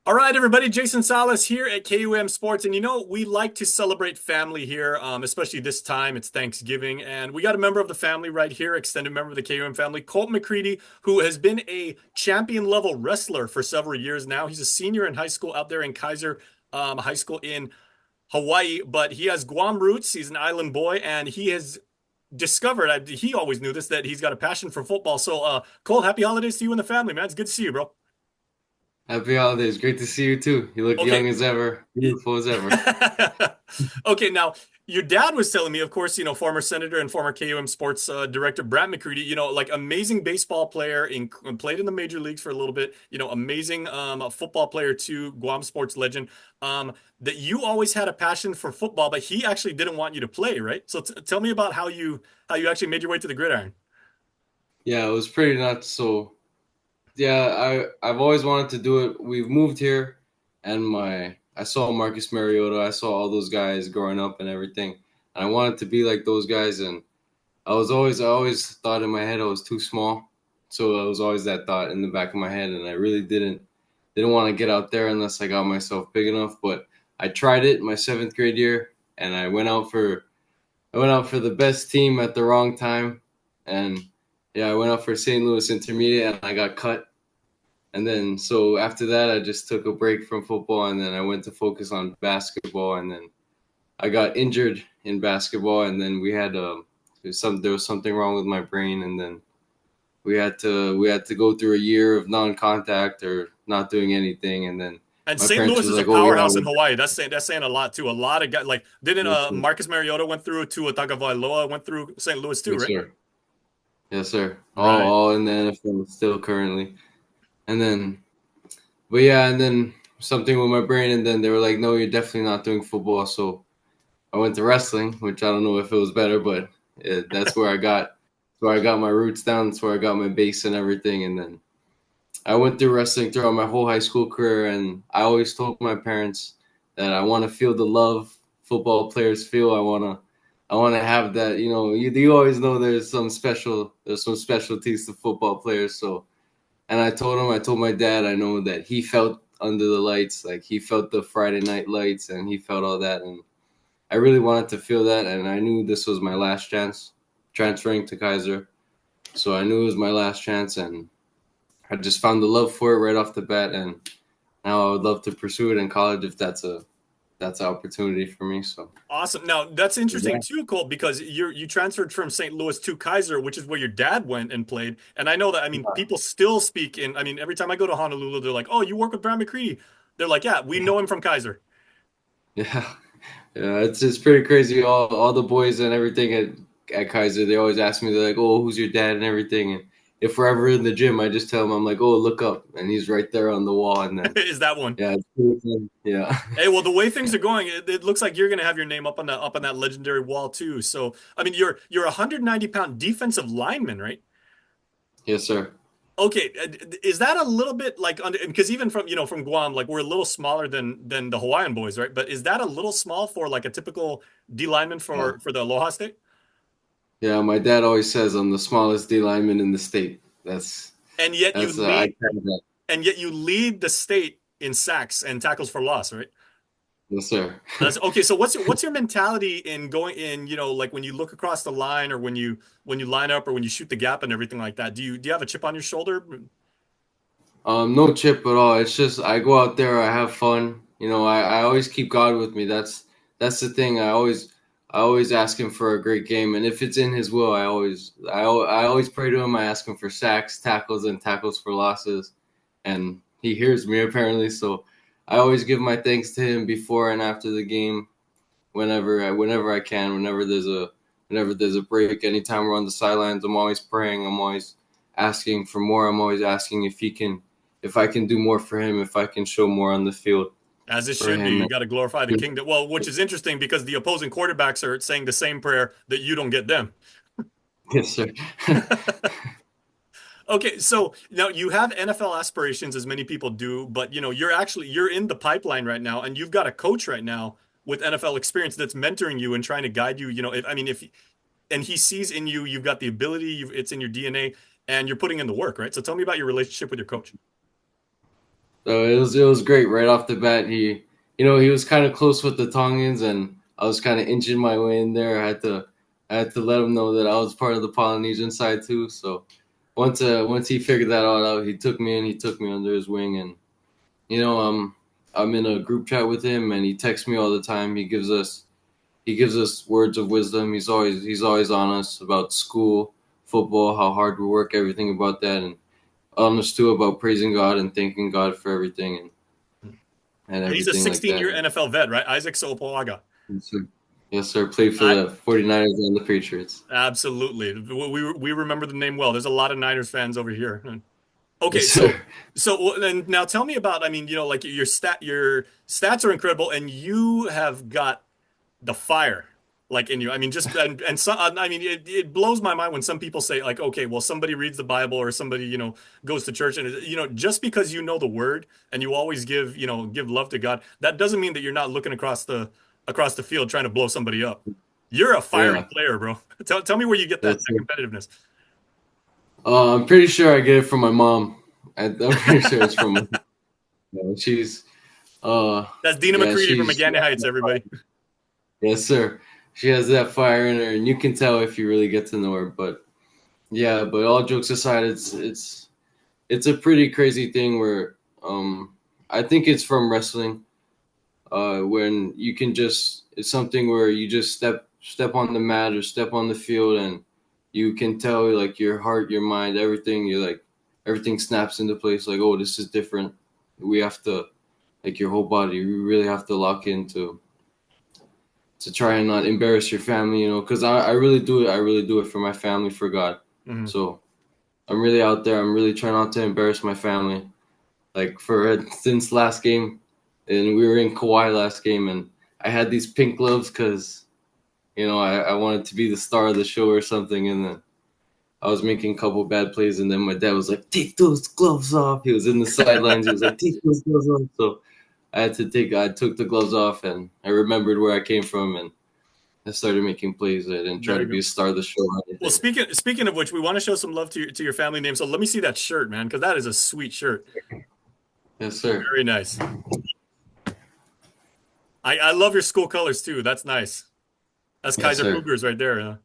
All right, everybody. Jason Salas here at KUM Sports. And we like to celebrate family here, especially this time. It's Thanksgiving. And we got a member of the family right here, extended member of the KUM family, Kolt McCreadie, who has been a champion level wrestler for several years now. He's a senior in high school out there in Kaiser High School in Hawaii, but he has Guam roots. He's an island boy, and he has discovered, he always knew this, that he's got a passion for football. So, Colt, happy holidays to you and the family, man. It's good to see you, bro. Happy holidays. Great to see you too. You look Okay. young as ever, beautiful as ever. Okay, now your dad was telling me, of course, former senator and former KUM sports director Brant McCreadie, like amazing baseball player played in the major leagues for a little bit, amazing football player too, Guam sports legend. That you always had a passion for football, but he actually didn't want you to play, right? So tell me about how you actually made your way to the gridiron. Yeah, it was pretty nuts. So yeah, I've always wanted to do it. We've moved here, and my I saw Marcus Mariota. I saw all those guys growing up and everything, and I wanted to be like those guys. And I always thought in my head I was too small, so I was always that thought in the back of my head, and I really didn't want to get out there unless I got myself big enough. But I tried it my seventh grade year, and I went out for the best team at the wrong time, and yeah, I went out for St. Louis Intermediate, and I got cut. And then so after that, I just took a break from football, and then I went to focus on basketball, and then I got injured in basketball, and then there was something wrong with my brain, and then we had to go through a year of non-contact or not doing anything, and then And my St. parents Louis was is a like, "Oh yeah, powerhouse in Hawaii. That's saying a lot too. A lot of guys like didn't yes, sir, Marcus Mariota went through Tua Tagovailoa went through St. Louis too, yes, right? sir, yes, sir." Right. All in the NFL still currently, and then but yeah, and then something with my brain, and then they were like, "No, you're definitely not doing football." So I went to wrestling, which I don't know if it was better, but that's where I got my roots down. That's where I got my base and everything. And then I went through wrestling throughout my whole high school career, and I always told my parents that I want to feel the love football players feel. I want to have that. You always know there's some specialties to football players. So and I told my dad, I know that he felt under the lights, like he felt the Friday night lights and he felt all that. And I really wanted to feel that. And I knew this was my last chance transferring to Kaiser. So I knew it was my last chance. And I just found the love for it right off the bat. And now I would love to pursue it in college if that's an opportunity for me. So, Awesome. Now that's interesting yeah. too, Cole, because you transferred from St. Louis to Kaiser, which is where your dad went and played. And I know that, I mean, people still speak in, I mean, every time I go to Honolulu, they're like, "Oh, you work with Brad McCready." They're like, "Yeah, we know him from Kaiser." Yeah. Yeah, it's pretty crazy. All the boys and everything at Kaiser, they always ask me, they're like, "Oh, who's your dad?" and everything. And if we're ever in the gym, I just tell them, I'm like, "Oh, look up," and he's right there on the wall. And then, Is that one? yeah, it's pretty fun. Yeah, Hey, well, the way things are going, it looks like you're going to have your name up on that legendary wall too. So, I mean, you're a 190-pound defensive lineman, right? yes, sir. Okay, is that a little bit like under because even from from Guam, like we're a little smaller than the Hawaiian boys, right? But is that a little small for like a typical D lineman Yeah, for the Aloha State? yeah. My dad always says I'm the smallest D lineman in the state. And yet you I lead carry that. and yet you lead the state in sacks and tackles for loss, right? Yes, sir. That's okay. So what's your mentality in going in, like when you look across the line or when you line up or when you shoot the gap and everything like that? Do you have a chip on your shoulder? No chip at all. It's just I go out there, I have fun. I always keep God with me. That's the thing. I always ask him for a great game, and if it's in His will, I always pray to Him. I ask Him for sacks, tackles, and tackles for losses, and He hears me apparently. So I always give my thanks to Him before and after the game, whenever I can, whenever there's a break, anytime we're on the sidelines. I'm always praying. I'm always asking for more. I'm always asking if I can do more for him, if I can show more on the field As it for should be. him. You got to glorify the kingdom. Well, which is interesting because the opposing quarterbacks are saying the same prayer that you don't get them. Yes, sir. Okay, so now you have NFL aspirations, as many people do, but you're in the pipeline right now, and you've got a coach right now with NFL experience that's mentoring you and trying to guide you. If and he sees in you, you've got the ability, it's in your DNA, and you're putting in the work, right? So tell me about your relationship with your coach. So it was great right off the bat. He was kind of close with the Tongans, and I was kind of inching my way in there. I had to let him know that I was part of the Polynesian side too. So once he figured that all out, he took me in. He took me under his wing, and you know, I'm in a group chat with him, and he texts me all the time. He gives us words of wisdom. He's always on us about school, football, how hard we work, everything about that, and on us too about praising God and thanking God for everything and And he's a everything like that. 16-year NFL vet, right? Isaac Sopoaga. Yes, sir. Yes, sir. Played for I the 49ers and the Patriots. absolutely. We remember the name well. There's a lot of Niners fans over here. Okay, Yes, so sir. then now tell me about, I mean, like your stats are incredible and you have got the fire like in you. I mean, just and so, I mean, it blows my mind when some people say like, okay, well, somebody reads the Bible or somebody, goes to church and just because you know the word and you always give love to God, that doesn't mean that you're not looking across the field trying to blow somebody up. You're a fiery Yeah. player, bro. Tell me where you get that, Yes, that sir. competitiveness. I'm pretty sure I get it from my mom. I'm pretty sure it's from her. She's That's Dina yeah, McCreadie from she's Agana Heights, everybody. yes, sir. She has that fire in her, and you can tell if you really get to know her. But yeah, but all jokes aside, it's a pretty crazy thing where I think it's from wrestling. When you can just it's something where you just step on the mat or step on the field, and you can tell like your heart, your mind, everything. You're like everything snaps into place. Like, oh, this is different. We have to like your whole body. You really have to lock into to try and not embarrass your family, because I really do it. I really do it for my family, for God. Mhm. So I'm really out there. I'm really trying not to embarrass my family. Like for instance, last game, and we were in Kauai last game, and I had these pink gloves because I wanted to be the star of the show or something, and then I was making a couple bad plays, and then my dad was like, "Take those gloves off." He was in the sidelines. He was like, "Take those gloves off." So I took the gloves off, and I remembered where I came from, and I started making plays. I didn't try There to you be go. a star of the show or Well, anything. speaking of which, we want to show some love to your family name. So let me see that shirt, man, because that is a sweet shirt. Yes, sir. Very nice. I love your school colors too. That's nice. That's Yes, Kaiser sir. Cougars right there. Huh?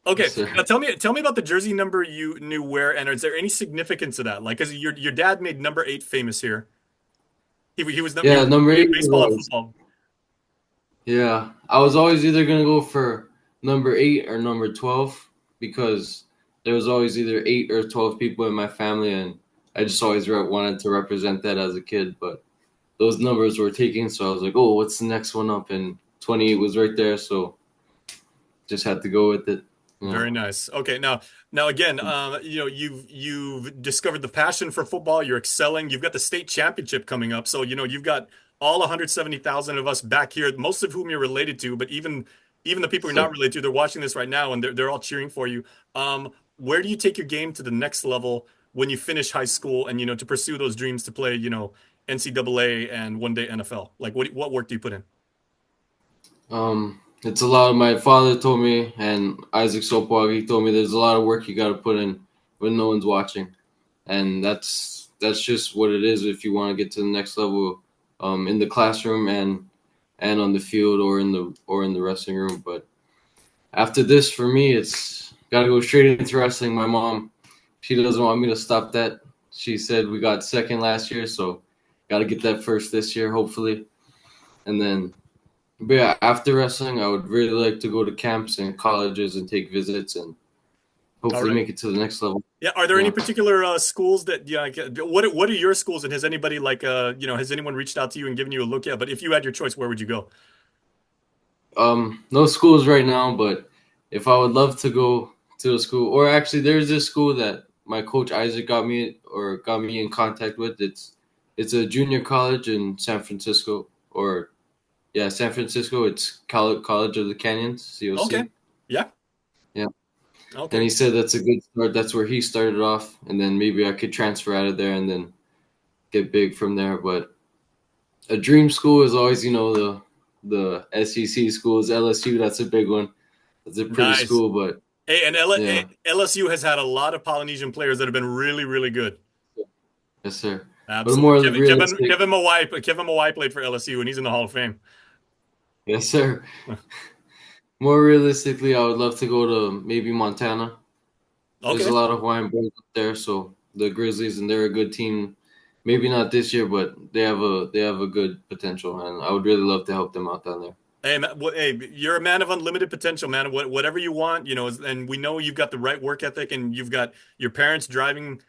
Yes, Okay, sir. now tell me about the jersey number you knew where, and is there any significance to that? Like, because your dad made number 8 famous here. He Yeah, was number in 8 baseball and was. football. Yeah, I was always either gonna go for number 8 or number 12 because there was always either 8 or 12 people in my family, and I just always wanted to represent that as a kid. But those numbers were taken, so I was like, "Oh, what's the next one up?" And 28 was right there, so just had to go with it. Yeah. Very nice. Okay, now again, you've discovered the passion for football. You're excelling. You've got the state championship coming up, so you've got all 170,000 of us back here, most of whom you're related to, but even the people you're not So related to, they're watching this right now and they're all cheering for you. Where do you take your game to the next level when you finish high school and to pursue those dreams to play, NCAA and one day NFL? Like what work do you put in? it's a lot. My father told me, and Isaac Sopwag, he told me there's a lot of work you got to put in when no one's watching, and that's just what it is if you want to get to the next level, in the classroom and on the field or in the wrestling room. But after this, for me, it's got to go straight into wrestling. My mom, she doesn't want me to stop that. She said we got second last year, so got to get that first this year, hopefully, and then but yeah, after wrestling, I would really like to go to camps and colleges and take visits and All hopefully right. make it to the next level. Yeah, are there any Yeah. particular schools that like, what are your schools and has anybody like has anyone reached out to you and given you a look yet? But if you had your choice, where would you go? No schools right now, but if I would love to go to a school, or actually, there's this school that my coach Isaac got me in contact with. It's a junior college in San Francisco, or yeah, San Francisco. It's College of the Canyons, Okay. COC. Yeah. Yeah, and Okay. he said that's a good start. That's where he started off, and then maybe I could transfer out of there and then get big from there. But a dream school is always, the SEC schools, LSU. That's a big one. That's a pretty Nice. school, but Hey, and yeah, LSU has had a lot of Polynesian players that have been really, really good. yes, sir. But Absolutely. more Kevin, Kevin, realistic, Kevin Mawai, Kevin Mawai played for LSU, and he's in the Hall of Fame. yes, sir. More realistically, I would love to go to maybe Montana. There's a Okay. lot of Hawaiian boys up there, so the Grizzlies, and they're a good team. Maybe not this year, but they have a good potential, and I would really love to help them out down there. Hey, man, hey, you're a man of unlimited potential, man. Whatever you want, and we know you've got the right work ethic, and you've got your parents driving,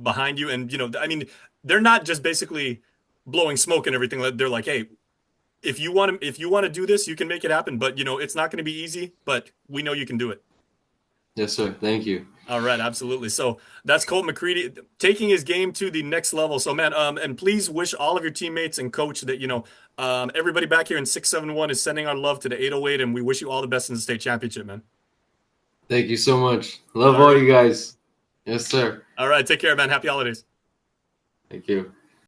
behind you, and I mean, they're not just basically blowing smoke and everything. They're like, hey, if you want to do this, you can make it happen, but it's not going to be easy, but we know you can do it. Yes, sir. Thank you. All right, absolutely. So that's Kolt McCreadie taking his game to the next level. So, man, and please wish all of your teammates and coach that everybody back here in 671 is sending our love to the 808, and we wish you all the best in the state championship, man. Thank you so much. All Love all right, you guys. Yes, sir. all right. Take care, man. Happy holidays. Thank you.